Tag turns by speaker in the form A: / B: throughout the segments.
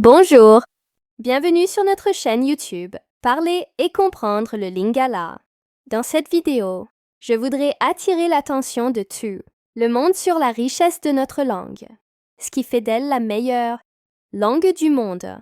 A: Bonjour, bienvenue sur notre chaîne YouTube Parler et comprendre le Lingala. Dans cette vidéo, je voudrais attirer l'attention de tout le monde sur la richesse de notre langue, ce qui fait d'elle la meilleure langue du monde.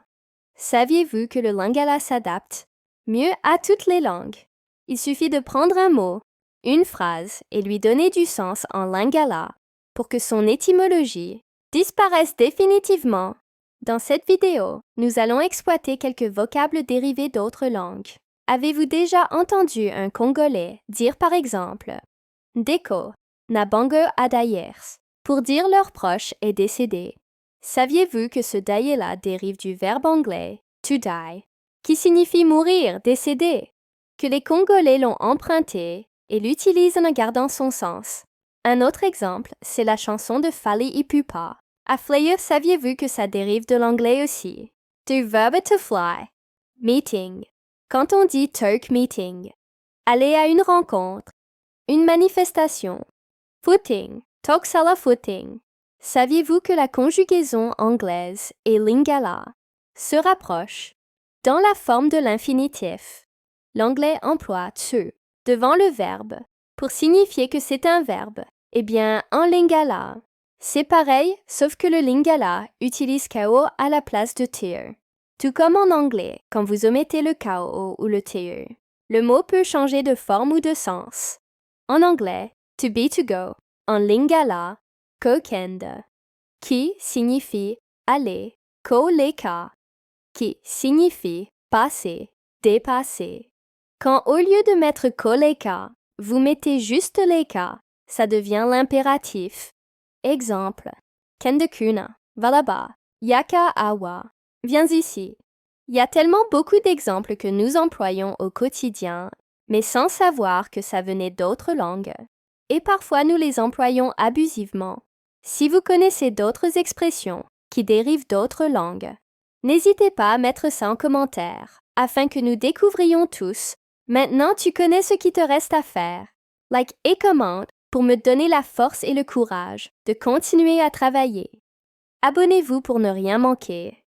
A: Saviez-vous que le Lingala s'adapte mieux à toutes les langues? Il suffit de prendre un mot, une phrase et lui donner du sens en Lingala pour que son étymologie disparaisse définitivement. Dans cette vidéo, nous allons exploiter quelques vocables dérivés d'autres langues. Avez-vous déjà entendu un Congolais dire par exemple « Deko, na bango adayers » pour dire leur proche est décédé? Saviez-vous que ce daye-là dérive du verbe anglais « to die » qui signifie mourir, décéder? Que les Congolais l'ont emprunté et l'utilisent en gardant son sens. Un autre exemple, c'est la chanson de Fally Ipupa. À Flyer, saviez-vous que ça dérive de l'anglais aussi? Du verbe to fly. Meeting. Quand on dit Turk meeting, aller à une rencontre, une manifestation. Footing. Toksala footing. Saviez-vous que la conjugaison anglaise et lingala se rapprochent? Dans la forme de l'infinitif, l'anglais emploie to devant le verbe pour signifier que c'est un verbe. Eh bien, en lingala, c'est pareil, sauf que le lingala utilise KO à la place de TE. Tout comme en anglais, quand vous omettez le KO ou le TE, le mot peut changer de forme ou de sens. En anglais, to be to go. En lingala, kokenda, qui signifie aller, koleka, qui signifie passer, dépasser. Quand au lieu de mettre koleka, vous mettez juste leka, ça devient l'impératif. Exemple, Kendekuna, va là-bas, Yaka awa, viens ici. Il y a tellement beaucoup d'exemples que nous employons au quotidien, mais sans savoir que ça venait d'autres langues. Et parfois nous les employons abusivement. Si vous connaissez d'autres expressions qui dérivent d'autres langues, n'hésitez pas à mettre ça en commentaire, afin que nous découvrions tous. Maintenant, tu connais ce qui te reste à faire. Like et commente pour me donner la force et le courage de continuer à travailler. Abonnez-vous pour ne rien manquer.